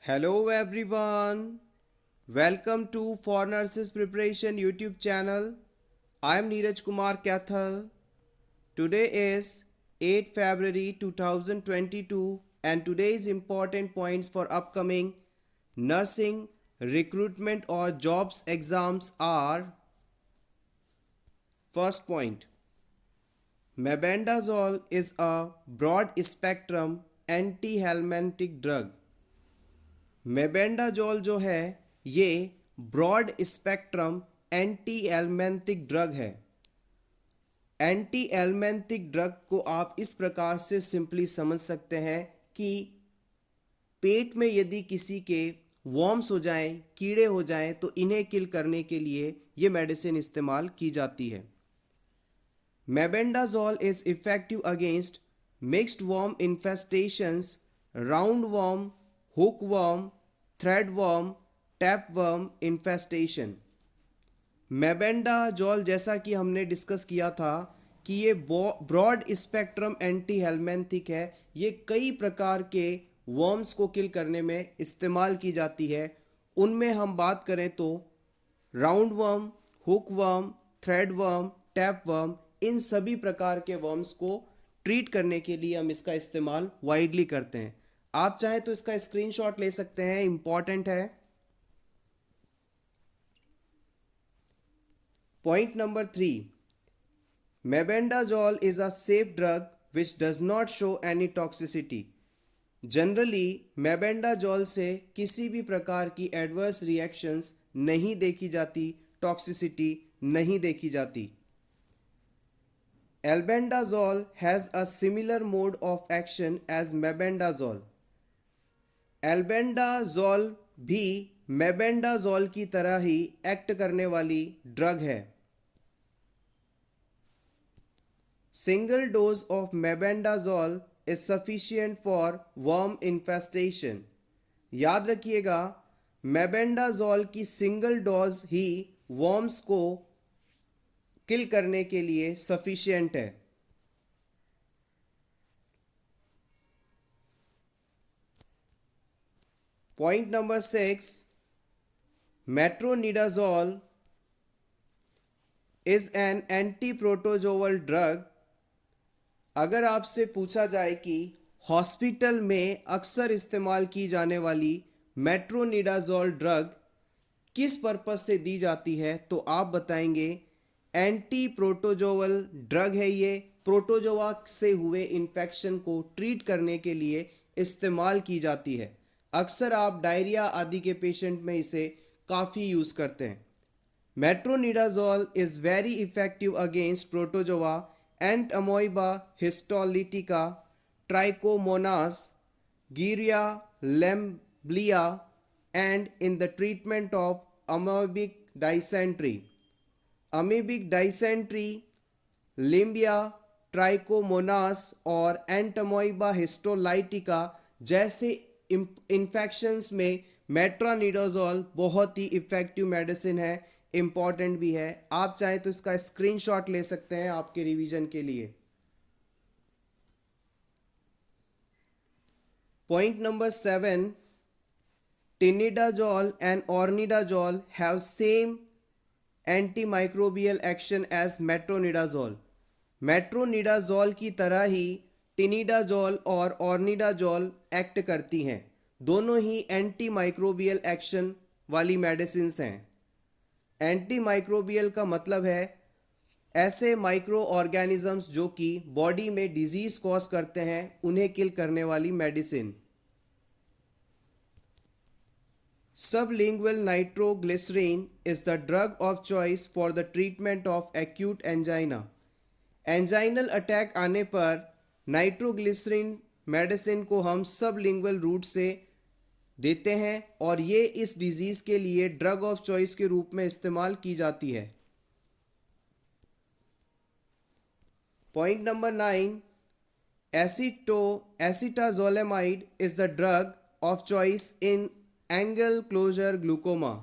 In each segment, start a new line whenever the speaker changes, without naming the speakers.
Hello everyone. Welcome to For Nurses Preparation YouTube channel. I am Neeraj Kumar Kathal. Today is 8 February 2022 and today's important points for upcoming nursing recruitment or jobs exams are: first point, mebendazole is a broad spectrum antihelmintic drug. Mebendazole जो है ये broad spectrum anti एल्मेंथिक drug है। Anti एल्मेंथिक drug को आप इस प्रकार से simply समझ सकते हैं कि पेट में यदि किसी के वॉर्म्स हो जाएं, कीड़े हो जाएं, तो इन्हें किल करने के लिए ये मेडिसिन इस्तेमाल की जाती है। Mebendazole is effective against mixed worm infestations, round worm, hook worm, thread worm, tape worm infestation. Mebendazole जैसा कि हमने डिस्कस किया था कि ये ब्रॉड स्पेक्ट्रम एंटी हेल्मेंथिक है। ये कई प्रकार के वर्म्स को किल करने में इस्तेमाल की जाती है। उनमें हम बात करें तो round worm, hook worm, thread worm, tape worm, इन सभी प्रकार के वर्म्स को ट्रीट करने के लिए हम इसका इस्तेमाल वाइडली करते हैं। आप चाहें तो इसका स्क्रीनशॉट ले सकते हैं, इंपॉर्टेंट है। Point number 3, mebendazole is a safe drug which does not show any toxicity. Generally mebendazole से किसी भी प्रकार की एडवर्स रिएक्शंस नहीं देखी जाती, टॉक्सिसिटी नहीं देखी जाती। Albendazole has a similar mode of action as mebendazole. Albendazole भी मेबेंडाजोल की तरह ही एक्ट करने वाली ड्रग है। Single dose of mebendazole is sufficient for worm infestation. याद रखिएगा, मेबेंडाजोल की सिंगल डोज ही वर्म्स को किल करने के लिए सफिशिएंट है। Point number 6, metronidazole is an anti protozoal drug. अगर आपसे पूछा जाए कि हॉस्पिटल में अक्सर इस्तेमाल की जाने वाली मेट्रोनिडाजोल ड्रग किस पर्पस से दी जाती है, तो आप बताएंगे एंटी प्रोटोजोवल ड्रग है। ये प्रोटोजोआ से हुए इन्फेक्शन को ट्रीट करने के लिए इस्तेमाल की जाती है। अक्सर आप डायरिया आदि के पेशेंट में इसे काफ़ी यूज़ करते हैं। Metronidazole is very effective against protozoa and amoeba histolytica, trichomonas, गिरिया lamblia and in the treatment of amoebic dysentery. Amoebic dysentery, lamblia, trichomonas और एंटमोइबा हिस्टोलाइटिका जैसे इन्फेक्शंस में मेट्रोनिडाजोल बहुत ही इफ़ेक्टिव मेडिसिन है, इम्पॉर्टेंट भी है। आप चाहें तो इसका स्क्रीनशॉट ले सकते हैं आपके रिवीजन के लिए। Point number 7, tinidazole and ornidazole have same antimicrobial action as metronidazole। Metronidazole की तरह ही टिनिडाजोल और ऑर्निडाजोल एक्ट करती हैं। दोनों ही एंटी माइक्रोबियल एक्शन वाली मेडिसिन्स हैं। एंटी माइक्रोबियल का मतलब है ऐसे माइक्रो ऑर्गेनिजम्स जो कि बॉडी में डिजीज़ कॉज करते हैं, उन्हें किल करने वाली medicine. Sublingual nitroglycerin is the drug of choice for the treatment of acute angina। Anginal attack आने पर नाइट्रोग्लिसरीन मेडिसिन को हम सबलिंगुअल रूट से देते हैं और ये इस डिजीज़ के लिए ड्रग ऑफ चॉइस के रूप में इस्तेमाल की जाती है। Point number 9, acetazolamide is the drug of choice in angle closure glaucoma.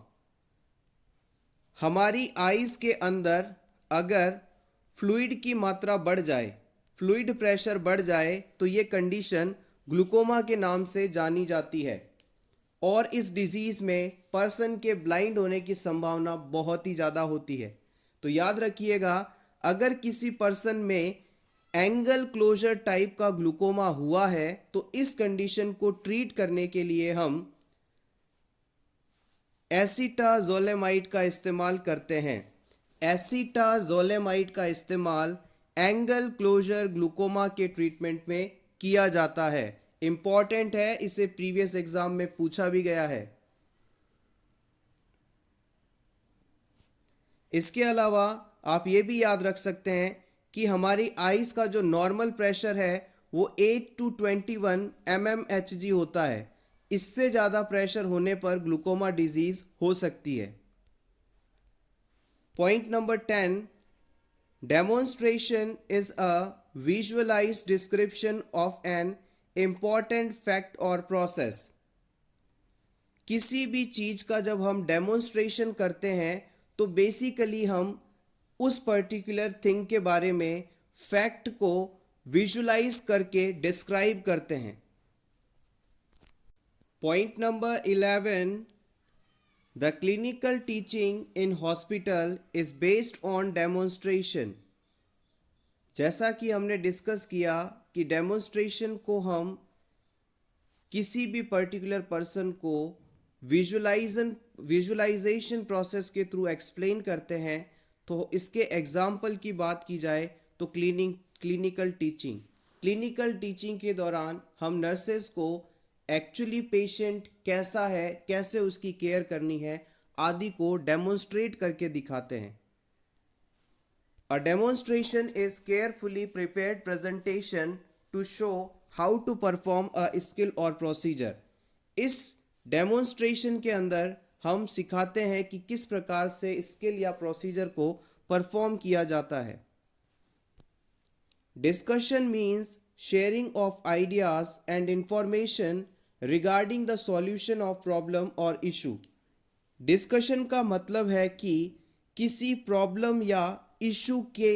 हमारी आइज़ के अंदर अगर फ्लूइड की मात्रा बढ़ जाए, फ्लूइड प्रेशर बढ़ जाए, तो ये कंडीशन ग्लूकोमा के नाम से जानी जाती है। और इस डिजीज़ में पर्सन के ब्लाइंड होने की संभावना बहुत ही ज़्यादा होती है। तो याद रखिएगा, अगर किसी पर्सन में एंगल क्लोजर टाइप का ग्लूकोमा हुआ है तो इस कंडीशन को ट्रीट करने के लिए हम एसीटाज़ोलेमाइड का इस्तेमाल करते हैं। एसीटाज़ोलेमाइड का इस्तेमाल एंगल क्लोजर ग्लूकोमा के ट्रीटमेंट में किया जाता है। इम्पॉर्टेंट है, इसे प्रीवियस एग्जाम में पूछा भी गया है। इसके अलावा आप ये भी याद रख सकते हैं कि हमारी आइज़ का जो नॉर्मल प्रेशर है वो 8 to 21 mmHg होता है। इससे ज़्यादा प्रेशर होने पर ग्लूकोमा डिजीज़ हो सकती है। Point number 10, demonstration is a visualised description of an important fact और प्रोसेस। किसी भी चीज़ का जब हम डेमोन्स्ट्रेशन करते हैं तो बेसिकली हम उस पर्टिकुलर थिंग के बारे में फैक्ट को विजुलाइज करके डिस्क्राइब करते हैं। Point number 11, the clinical teaching in hospital is based on demonstration. जैसा कि हमने डिस्कस किया कि डेमोन्स्ट्रेशन को हम किसी भी पर्टिकुलर पर्सन को विजुअलाइजेशन प्रोसेस के थ्रू एक्सप्लेन करते हैं। तो इसके एग्जाम्पल की बात की जाए तो क्लिनिकल टीचिंग के दौरान हम नर्सेस को एक्चुअली पेशेंट कैसा है, कैसे उसकी केयर करनी है आदि को डेमोन्स्ट्रेट करके दिखाते हैं। A demonstration is carefully prepared presentation to show how to perform a skill और प्रोसीजर। इस डेमोन्स्ट्रेशन के अंदर हम सिखाते हैं कि किस प्रकार से स्किल या प्रोसीजर को परफॉर्म किया जाता है। Discussion means sharing of ideas and information regarding the solution of problem और इशू। डिस्कशन का मतलब है कि किसी प्रॉब्लम या इशू के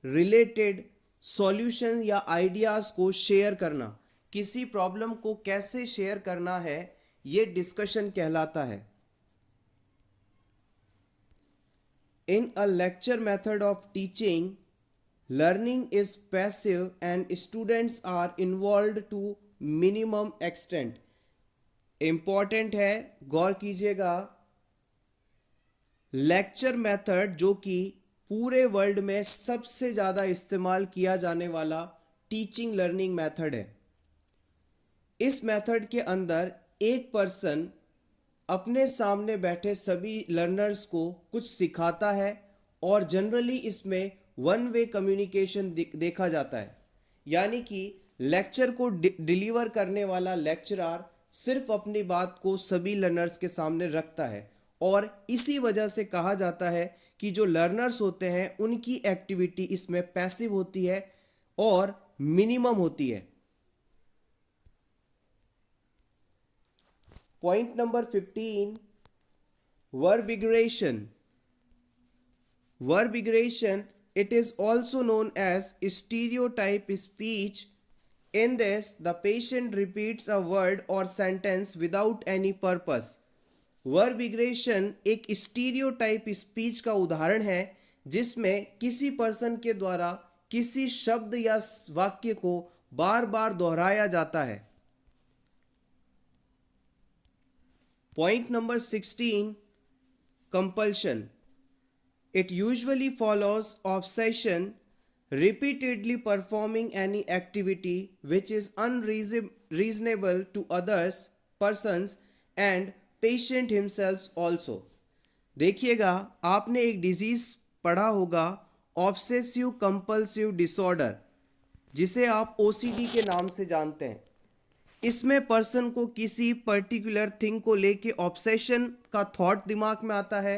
रिलेटेड सॉल्यूशन या आइडियाज़ को शेयर करना। किसी प्रॉब्लम को कैसे शेयर करना है ये डिस्कशन कहलाता है। In a lecture method of teaching, learning is passive and students are involved to minimum extent. Important है, गौर कीजिएगा। लेक्चर मेथड जो कि पूरे वर्ल्ड में सबसे ज़्यादा इस्तेमाल किया जाने वाला टीचिंग लर्निंग मेथड है। इस मेथड के अंदर एक पर्सन अपने सामने बैठे सभी लर्नर्स को कुछ सिखाता है और जनरली इसमें वन वे कम्युनिकेशन देखा जाता है। यानी कि लेक्चर को डिलीवर करने वाला लेक्चरर सिर्फ अपनी बात को सभी लर्नर्स के सामने रखता है और इसी वजह से कहा जाता है कि जो लर्नर्स होते हैं उनकी एक्टिविटी इसमें पैसिव होती है और मिनिमम होती है। Point number 15, verbigration. Verbigration, it is also known as stereotype speech. In this, the patient repeats a word or sentence without any purpose. Verbigration एक स्टीरियोटाइप स्पीच का उदाहरण है जिसमें किसी पर्सन के द्वारा किसी शब्द या वाक्य को बार बार दोहराया जाता है। Point number 16, compulsion. It usually follows obsession, repeatedly performing any activity which is unreasonable to others, persons and patient himself also. देखिएगा, आपने एक डिजीज़ पढ़ा होगा ऑब्सेसिव कंपल्सिव डिसऑर्डर, जिसे आप OCD के नाम से जानते हैं। इसमें पर्सन को किसी पर्टिकुलर थिंग को लेके ऑब्सेशन का थॉट दिमाग में आता है।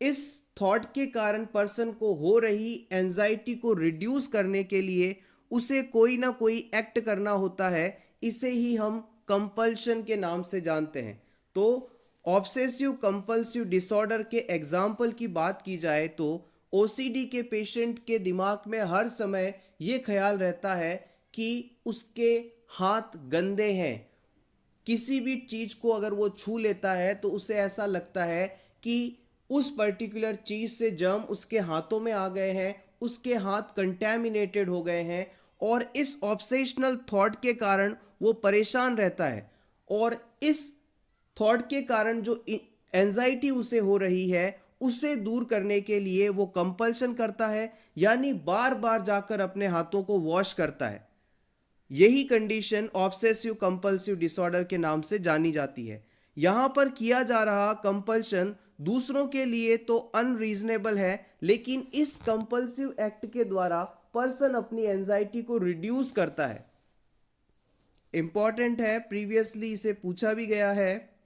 इस थॉट के कारण पर्सन को हो रही एंजाइटी को रिड्यूस करने के लिए उसे कोई ना कोई एक्ट करना होता है। इसे ही हम कंपल्शन के नाम से जानते हैं। तो ऑब्सेसिव कंपल्सिव डिसऑर्डर के एग्जाम्पल की बात की जाए तो OCD के पेशेंट के दिमाग में हर समय ये ख्याल रहता है कि उसके हाथ गंदे हैं, किसी भी चीज को अगर वो छू लेता है तो उसे ऐसा लगता है कि उस पर्टिकुलर चीज से जर्म उसके हाथों में आ गए हैं, उसके हाथ कंटेमिनेटेड हो गए हैं, और इस ऑब्सेशनल थॉट के कारण वो परेशान रहता है। और इस थॉट के कारण जो एंजाइटी उसे हो रही है उसे दूर करने के लिए वो कंपल्शन करता है, यानी बार बार जाकर अपने हाथों को वॉश करता है। यही कंडीशन ऑब्सेसिव कंपल्सिव डिसऑर्डर के नाम से जानी जाती है। यहां पर किया जा रहा कंपल्शन दूसरों के लिए तो अनरीजनेबल है, लेकिन इस कंपल्सिव एक्ट के द्वारा पर्सन अपनी एंजाइटी को रिड्यूस करता है। इंपॉर्टेंट है, प्रीवियसली इसे पूछा भी गया है।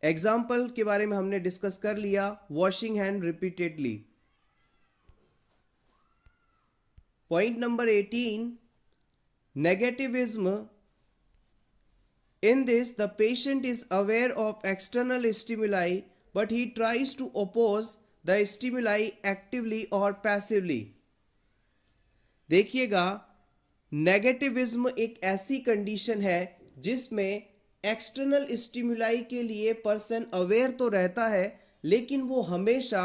एग्जाम्पल के बारे में हमने डिस्कस कर लिया, washing hand repeatedly. Point number 18, negativism. In this, the patient is aware of external stimuli, but he tries to oppose the stimuli actively or passively. देखिएगा, नेगेटिविज्म एक ऐसी कंडीशन है जिसमें एक्सटर्नल स्टिमुलाई के लिए पर्सन अवेयर तो रहता है, लेकिन वो हमेशा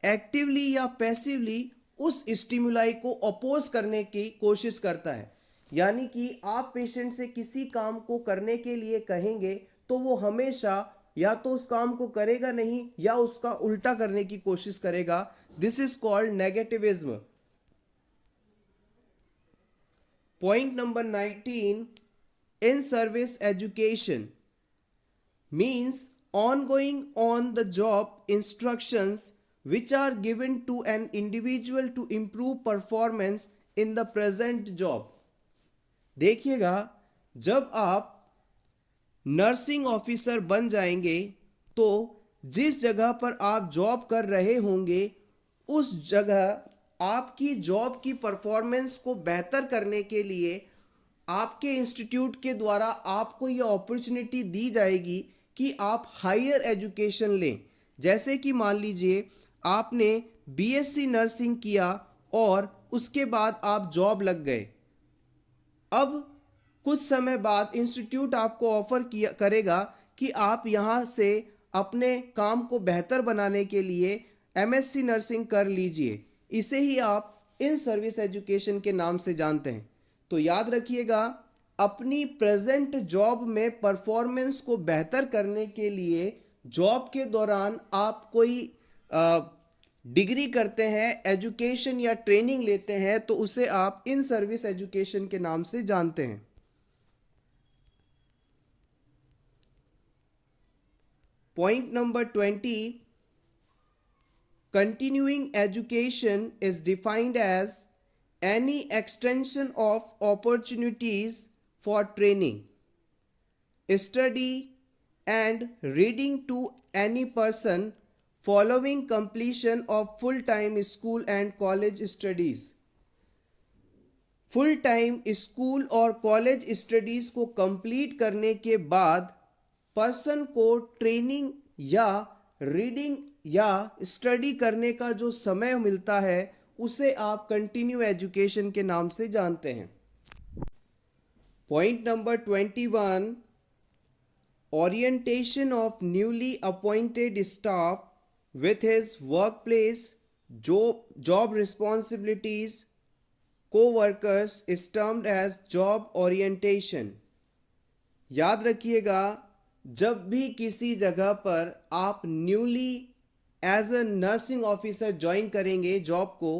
एक्टिवली या पैसिवली उस स्टिमुलाई को अपोज करने की कोशिश करता है। यानी कि आप पेशेंट से किसी काम को करने के लिए कहेंगे तो वो हमेशा या तो उस काम को करेगा नहीं या उसका उल्टा करने की कोशिश करेगा। This is called negativism. Point number 19, in service education means ongoing on the job instructions which are given to an individual to improve performance in the present job. देखिएगा, जब आप नर्सिंग ऑफिसर बन जाएंगे तो जिस जगह पर आप जॉब कर रहे होंगे उस जगह आपकी जॉब की परफॉर्मेंस को बेहतर करने के लिए आपके इंस्टीट्यूट के द्वारा आपको ये अपॉर्चुनिटी दी जाएगी कि आप हायर एजुकेशन लें। जैसे कि मान लीजिए आपने बीएससी नर्सिंग किया और उसके बाद आप जॉब लग गए। अब कुछ समय बाद इंस्टीट्यूट आपको ऑफर करेगा कि आप यहाँ से अपने काम को बेहतर बनाने के लिए एमएससी नर्सिंग कर लीजिए। इसे ही आप इन सर्विस एजुकेशन के नाम से जानते हैं। तो याद रखिएगा, अपनी प्रेजेंट जॉब में परफॉर्मेंस को बेहतर करने के लिए जॉब के दौरान आप कोई डिग्री करते हैं, एजुकेशन या ट्रेनिंग लेते हैं, तो उसे आप इन सर्विस एजुकेशन के नाम से जानते हैं। Point number 20, continuing education is defined as any extension of opportunities for training, study and reading to any person following completion of full-time school and college studies. Full time school और college studies को complete करने के बाद person को training या reading या study करने का जो समय मिलता है उसे आप कंटिन्यू एजुकेशन के नाम से जानते हैं। Point number 21, orientation of newly appointed staff with his workplace job responsibilities co-workers is termed as job orientation. याद रखिएगा, जब भी किसी जगह पर आप newly as a nursing officer join करेंगे जॉब को,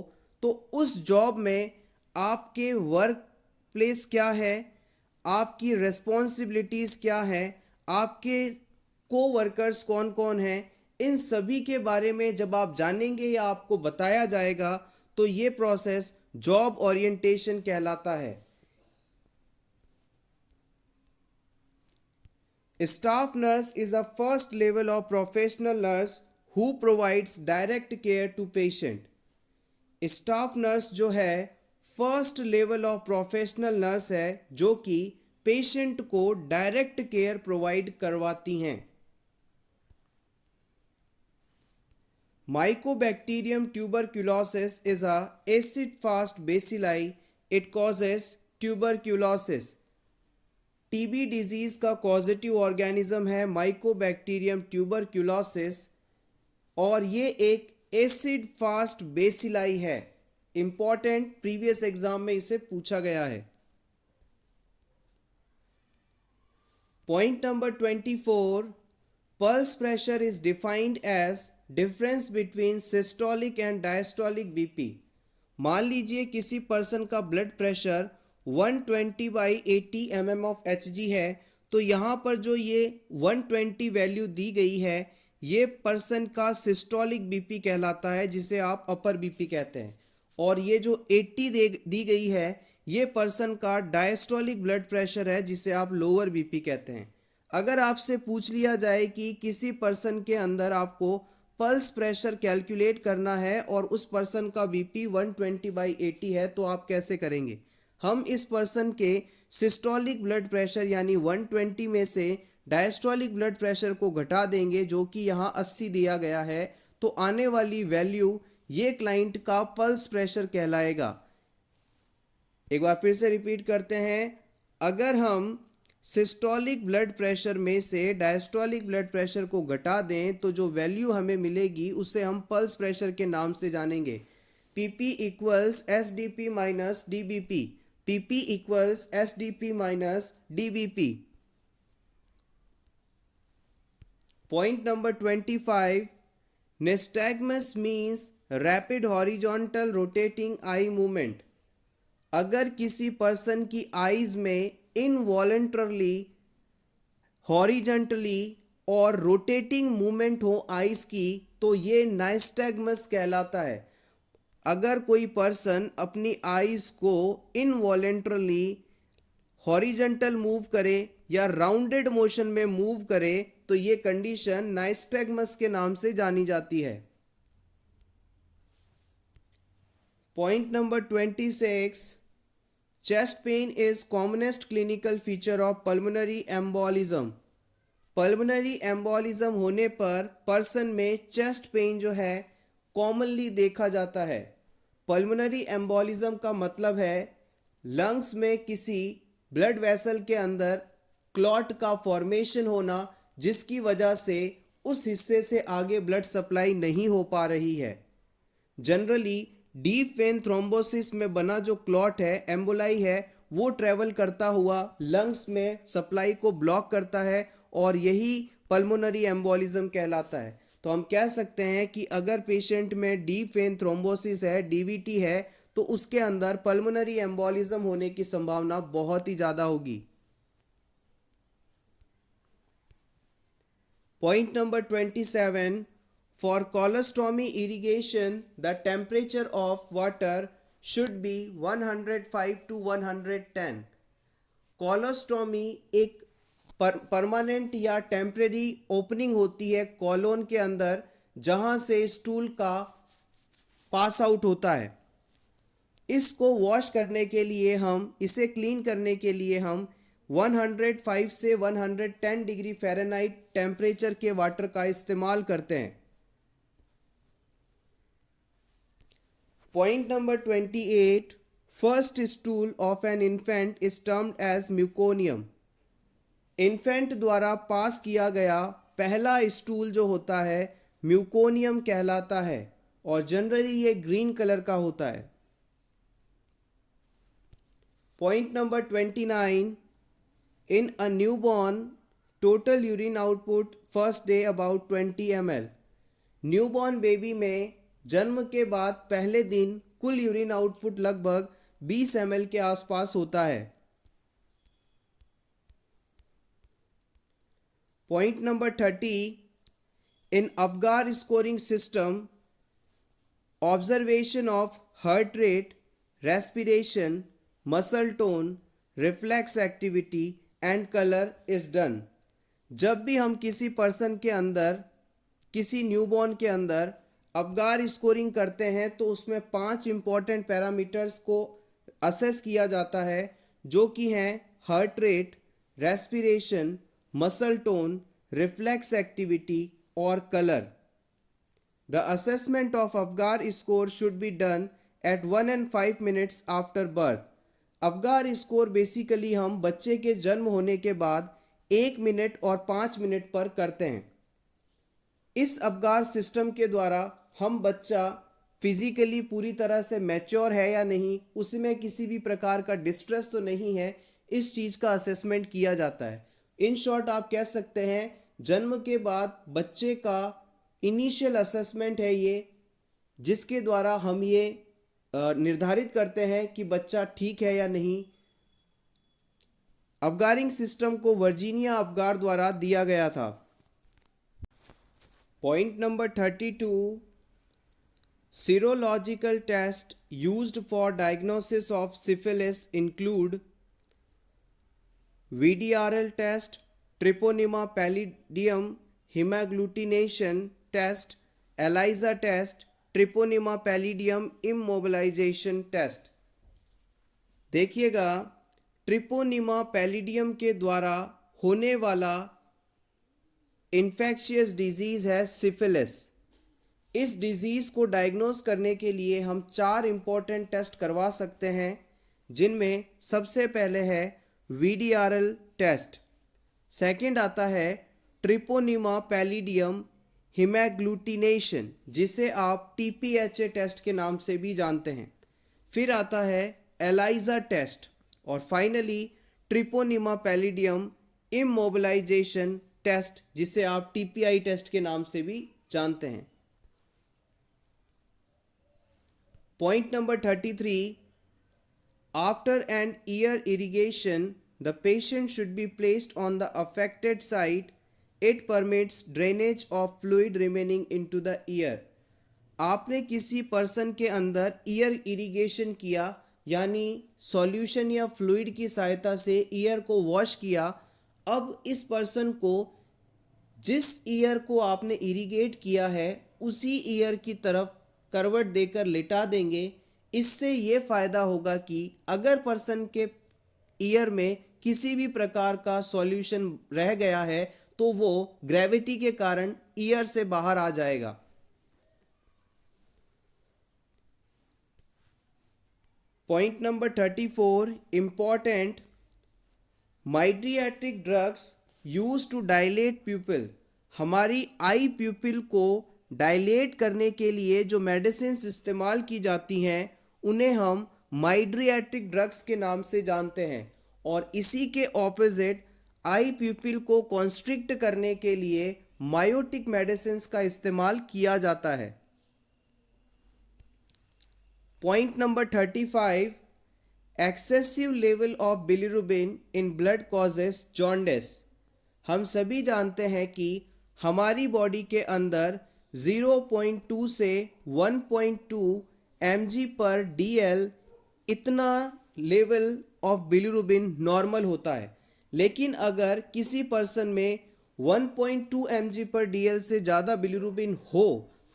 तो उस जॉब में आपके वर्क प्लेस क्या है, आपकी रिस्पॉन्सिबिलिटीज़ क्या है, आपके को वर्कर्स कौन कौन हैं, इन सभी के बारे में जब आप जानेंगे या आपको बताया जाएगा तो ये प्रोसेस जॉब ओरिएंटेशन कहलाता है। Staff nurse is a first level of professional nurse who provides direct care to patient. Staff nurse जो है first level of professional nurse है जो कि पेशेंट को डायरेक्ट केयर प्रोवाइड करवाती हैं। Mycobacterium tuberculosis is a acid-fast bacilli. It causes tuberculosis. TB disease का causative organism है माइकोबैक्टीरियम ट्यूबरक्यूलोसिस और ये एक एसिड फास्ट बेसिलाई है। इंपॉर्टेंट, प्रीवियस एग्जाम में इसे पूछा गया है। Point number 24, pulse pressure is defined age difference between systolic and diastolic BP. मान लीजिए किसी पर्सन का blood pressure 120/80 mm of Hg है, तो यहाँ पर जो ये 120 वैल्यू दी गई है ये पर्सन का सिस्टोलिक बीपी कहलाता है, जिसे आप अपर बीपी कहते हैं। और ये जो 80 दी गई है ये पर्सन का डायस्टोलिक ब्लड प्रेशर है, जिसे आप लोअर बीपी कहते हैं। अगर आपसे पूछ लिया जाए कि किसी पर्सन के अंदर आपको पल्स प्रेशर कैलकुलेट करना है और उस पर्सन का बीपी 120/80 है, तो आप कैसे करेंगे? हम इस पर्सन के सिस्टोलिक ब्लड प्रेशर यानी 120 में से डायस्टोलिक ब्लड प्रेशर को घटा देंगे, जो कि यहाँ 80 दिया गया है, तो आने वाली वैल्यू ये क्लाइंट का पल्स प्रेशर कहलाएगा। एक बार फिर से रिपीट करते हैं, अगर हम सिस्टोलिक ब्लड प्रेशर में से डायस्टोलिक ब्लड प्रेशर को घटा दें तो जो वैल्यू हमें मिलेगी उसे हम पल्स प्रेशर के नाम से जानेंगे। PP equals SDP minus DBP, PP equals SDP minus DBP. Point number 25, nystagmus means rapid horizontal rotating eye movement. अगर किसी पर्सन की आईज में इनवॉलंटरली हॉरिजॉन्टली और रोटेटिंग मूवमेंट हो आईज की, तो ये नाइस्टैग्मस कहलाता है। अगर कोई पर्सन अपनी आईज को इनवॉलंटरली हॉरिजॉन्टल मूव करे या राउंडेड मोशन में मूव करे, तो ये कंडीशन नाइस्टैग्मस के नाम से जानी जाती है। Point number 26, chest pain is commonest clinical feature of pulmonary embolism. Pulmonary embolism होने पर पर्सन में चेस्ट पेन जो है कॉमनली देखा जाता है। पल्मोनरी एम्बोलिज्म का मतलब है लंग्स में किसी ब्लड वेसल के अंदर क्लॉट का फॉर्मेशन होना, जिसकी वजह से उस हिस्से से आगे ब्लड सप्लाई नहीं हो पा रही है। जनरली डीप वेन थ्रोम्बोसिस में बना जो क्लॉट है, एम्बोलाई है, वो ट्रेवल करता हुआ लंग्स में सप्लाई को ब्लॉक करता है और यही पल्मोनरी एम्बोलिज्म कहलाता है। तो हम कह सकते हैं कि अगर पेशेंट में डीप वेन थ्रोम्बोसिस है, डीवीटी है, तो उसके अंदर पल्मोनरी एम्बोलिज्म होने की संभावना बहुत ही ज़्यादा होगी। Point number 27, for colostomy irrigation the temperature of water should be 105 to 110। Colostomy एक परमानेंट या टेम्परेरी ओपनिंग होती है कॉलोन के अंदर, जहां से स्टूल का पास आउट होता है। इसको वॉश करने के लिए इसे क्लीन करने के लिए हम 105 से 110 डिग्री फ़ारेनहाइट टेम्परेचर के वाटर का इस्तेमाल करते हैं। Point number 28, first stool of an infant is termed as meconium. Infant द्वारा पास किया गया पहला स्टूल जो होता है म्यूकोनियम कहलाता है और जनरली ये ग्रीन कलर का होता है। Point number 29, in a newborn total urine output first day about 20 ml। Newborn baby में जन्म के बाद पहले दिन कुल यूरिन आउटपुट लगभग 20 ml के आसपास होता है। Point number 30, in Apgar scoring system observation of heart rate, respiration, muscle tone, reflex activity and colour is done. जब भी हम किसी पर्सन के अंदर, किसी न्यूबॉर्न के अंदर अपगार स्कोरिंग करते हैं तो उसमें 5 इंपॉर्टेंट पैरामीटर्स को असेस किया जाता है, जो कि हैं heart rate, respiration, muscle tone, reflex activity और colour. The assessment of Apgar score should be done at 1 and 5 minutes after birth. Apgar score basically हम बच्चे के जन्म होने के बाद 1 मिनट और 5 मिनट पर करते हैं। इस अबगार सिस्टम के द्वारा हम बच्चा फिजिकली पूरी तरह से मैच्योर है या नहीं, उसमें किसी भी प्रकार का डिस्ट्रेस तो नहीं है, इस चीज़ का असेसमेंट किया जाता है। इन शॉर्ट आप कह सकते हैं जन्म के बाद बच्चे का इनिशियल असेसमेंट है ये, जिसके द्वारा हम ये निर्धारित करते हैं कि बच्चा ठीक है या नहीं। अबगारिंग सिस्टम को वर्जीनिया अबगार द्वारा दिया गया था। Point number 32, serological tests used for diagnosis of syphilis include VDRL test, Treponema pallidum hemagglutination test, ELISA test, Treponema pallidum immobilization test। देखिएगा, ट्रिपोनिमा पैलिडियम के द्वारा होने वाला इन्फेक्शियस डिजीज़ है सिफिलिस। इस डिज़ीज़ को डायग्नोस करने के लिए हम 4 इम्पॉर्टेंट टेस्ट करवा सकते हैं, जिनमें सबसे पहले है VDRL टेस्ट, सेकंड आता है ट्रिपोनिमा पैलिडियम हिमैग्लूटिनेशन, जिसे आप TPHA टेस्ट के नाम से भी जानते हैं, फिर आता है ELISA टेस्ट, और finally Treponema palladium immobilisation test, जिसे आप TPI टेस्ट के नाम से भी जानते हैं। Point number 33, after an ear irrigation, the patient should be placed on the affected site. It permits drainage of fluid remaining into the ear. आपने किसी पर्सन के अंदर ईयर इरिगेशन किया, यानी सॉल्यूशन या फ्लूइड की सहायता से ईयर को वॉश किया। अब इस पर्सन को जिस ईयर को आपने इरिगेट किया है उसी ईयर की तरफ करवट देकर लेटा देंगे। इससे ये फ़ायदा होगा कि अगर पर्सन के ईयर में किसी भी प्रकार का सॉल्यूशन रह गया है तो वो ग्रेविटी के कारण ईयर से बाहर आ जाएगा। Point number 34, important, mydriatic drugs use to dilate pupil. हमारी आई प्यूपिल को डायलेट करने के लिए जो मेडिसिन इस्तेमाल की जाती हैं उन्हें हम माइड्रियाट्रिक ड्रग्स के नाम से जानते हैं, और इसी के ऑपोजिट आई प्यूपिल को कॉन्स्ट्रिक्ट करने के लिए मायोटिक मेडिसिन का इस्तेमाल किया जाता है। Point number 35, excessive level of bilirubin in blood causes jaundice. हम सभी जानते हैं कि हमारी बॉडी के अंदर 0.2 से 1.2 mg/dl इतना लेवल ऑफ बिलिरुबिन नॉर्मल होता है, लेकिन अगर किसी पर्सन में 1.2 mg/dl से ज़्यादा बिलिरुबिन हो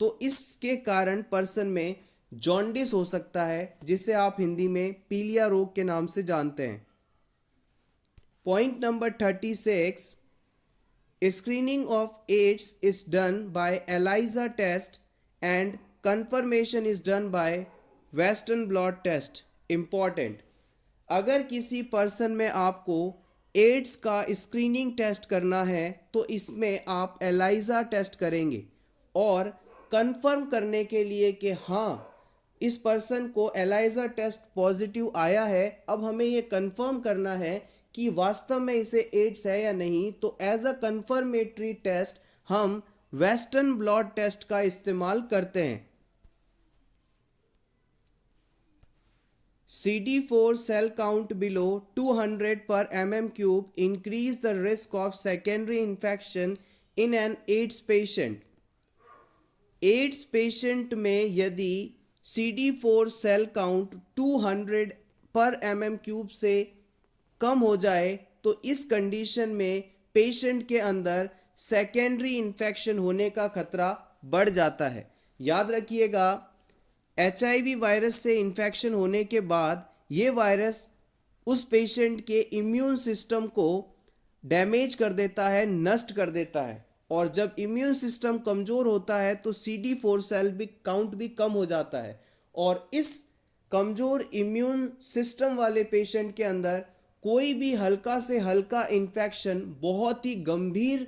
तो इसके कारण पर्सन में जॉन्डिस हो सकता है, जिसे आप हिंदी में पीलिया रोग के नाम से जानते हैं। Point number 36, screening of AIDS is done by ELISA test and confirmation is done by Western blot test। Important, अगर किसी पर्सन में आपको एड्स का स्क्रीनिंग टेस्ट करना है तो इसमें आप ELISA टेस्ट करेंगे, और कंफर्म करने के लिए कि हाँ इस पर्सन को ELISA टेस्ट पॉजिटिव आया है, अब हमें ये कंफर्म करना है कि वास्तव में इसे एड्स है या नहीं, तो एज अ कंफर्मेटरी टेस्ट हम वेस्टर्न ब्लॉट टेस्ट का इस्तेमाल करते हैं। CD4 cell count below 200 per mm³ increase the risk of secondary infection in an AIDS patient. AIDS patient में यदि CD4 cell count 200 per mm³ से कम हो जाए तो इस कंडीशन में पेशेंट के अंदर सेकेंडरी इन्फेक्शन होने का खतरा बढ़ जाता है। याद रखिएगा, HIV वायरस से इन्फेक्शन होने के बाद ये वायरस उस पेशेंट के इम्यून सिस्टम को डैमेज कर देता है, नष्ट कर देता है, और जब इम्यून सिस्टम कमज़ोर होता है तो CD4 सेल भी काउंट भी कम हो जाता है, और इस कमज़ोर इम्यून सिस्टम वाले पेशेंट के अंदर कोई भी हल्का से हल्का इन्फेक्शन बहुत ही गंभीर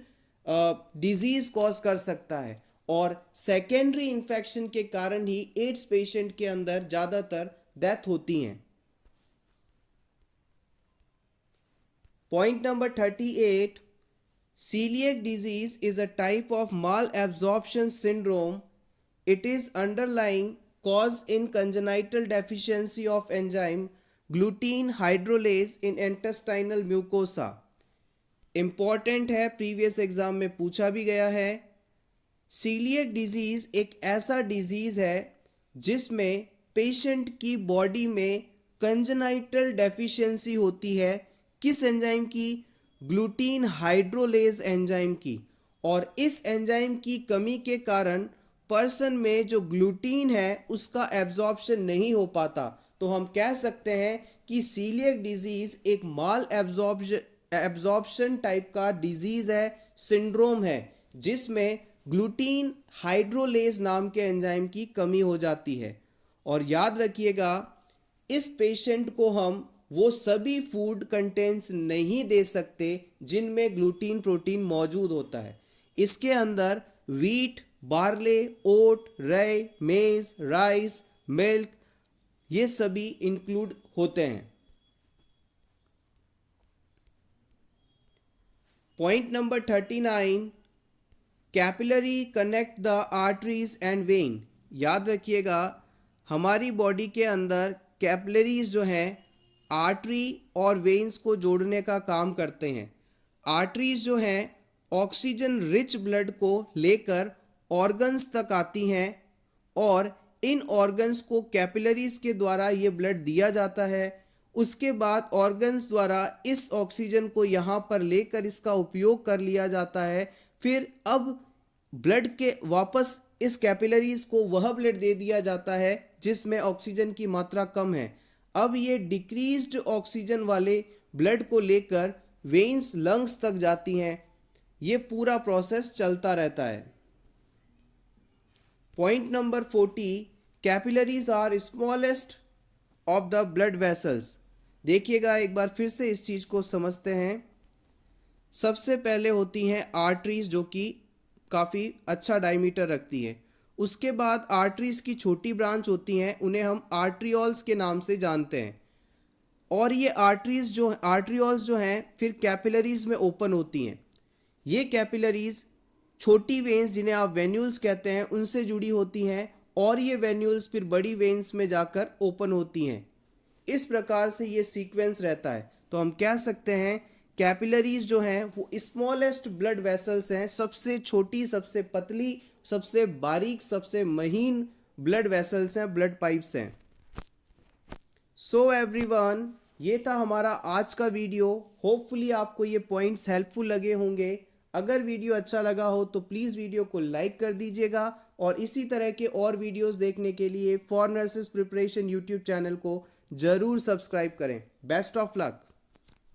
डिजीज़ कॉज कर सकता है और सेकेंडरी इन्फेक्शन के कारण ही एड्स पेशेंट के अंदर ज़्यादातर डेथ होती हैं। Point number 38, celiac disease is a type of malabsorption syndrome. It is underlying cause in congenital deficiency of enzyme gluten hydrolase in intestinal mucosa. Important है, प्रीवियस एग्जाम में पूछा भी गया है। सीलिएक डिजीज़ एक ऐसा डिजीज़ है जिसमें पेशेंट की बॉडी में कंजेनाइटल डेफिशिएंसी होती है। किस एंजाइम की? ग्लूटीन हाइड्रोलेज एंजाइम की। और इस एंजाइम की कमी के कारण पर्सन में जो ग्लूटीन है उसका एब्जॉर्प्शन नहीं हो पाता। तो हम कह सकते हैं कि सीलिएक डिजीज़ एक माल एब्जॉर्प्शन टाइप का डिजीज़ है, सिंड्रोम है, जिसमें ग्लूटीन हाइड्रोलेज नाम के एंजाइम की कमी हो जाती है। और याद रखिएगा, इस पेशेंट को हम वो सभी फूड कंटेंट्स नहीं दे सकते जिनमें ग्लूटीन प्रोटीन मौजूद होता है। इसके अंदर वीट, बार्ले, ओट, रय, मेज, राइस, मिल्क, ये सभी इंक्लूड होते हैं। Point number 39, capillary connect the arteries and when. याद रखिएगा, हमारी बॉडी के अंदर कैपिलरीज जो हैं आर्टरी और वेन्स को जोड़ने का काम करते हैं। आर्टरीज जो हैं ऑक्सीजन रिच ब्लड को लेकर ऑर्गन्स तक आती हैं और इन ऑर्गन्स को कैपिलरीज के द्वारा ये ब्लड दिया जाता है। उसके बाद ऑर्गन्स द्वारा इस ऑक्सीजन को यहाँ पर लेकर इसका उपयोग कर लिया जाता है। फिर अब ब्लड के वापस इस कैपिलरीज को वह ब्लड दे दिया जाता है जिसमें ऑक्सीजन की मात्रा कम है। अब ये डिक्रीज्ड ऑक्सीजन वाले ब्लड को लेकर वेन्स, लंग्स तक जाती हैं। ये पूरा प्रोसेस चलता रहता है। Point number 40, capillaries are smallest of the blood vessels. देखिएगा, एक बार फिर से इस चीज़ को समझते हैं। सबसे पहले होती हैं आर्टरीज, जो कि काफ़ी अच्छा डायमीटर रखती है। उसके बाद आर्टरीज की छोटी ब्रांच होती हैं, उन्हें हम आर्ट्रियोल्स के नाम से जानते हैं। और ये आर्ट्रियोल्स जो हैं फिर कैपिलरीज में ओपन होती हैं। ये कैपिलरीज छोटी वेन्स, जिन्हें आप वेन्यूल्स कहते हैं, उनसे जुड़ी होती हैं और ये वेन्यूल्स फिर बड़ी वेन्स में जाकर ओपन होती हैं। इस प्रकार से ये सीक्वेंस रहता है। तो हम कह सकते हैं कैपिलरीज जो हैं वो स्मॉलेस्ट ब्लड वेसल्स हैं, सबसे छोटी, सबसे पतली, सबसे बारीक, सबसे महीन ब्लड वेसल्स हैं, ब्लड पाइप्स हैं। सो एवरीवन, ये था हमारा आज का वीडियो। होपफुली आपको ये पॉइंट्स हेल्पफुल लगे होंगे। अगर वीडियो अच्छा लगा हो तो प्लीज़ वीडियो को लाइक कर दीजिएगा और इसी तरह के और वीडियोस देखने के लिए for nurses preparation YouTube channel को ज़रूर सब्सक्राइब करें। Best of luck.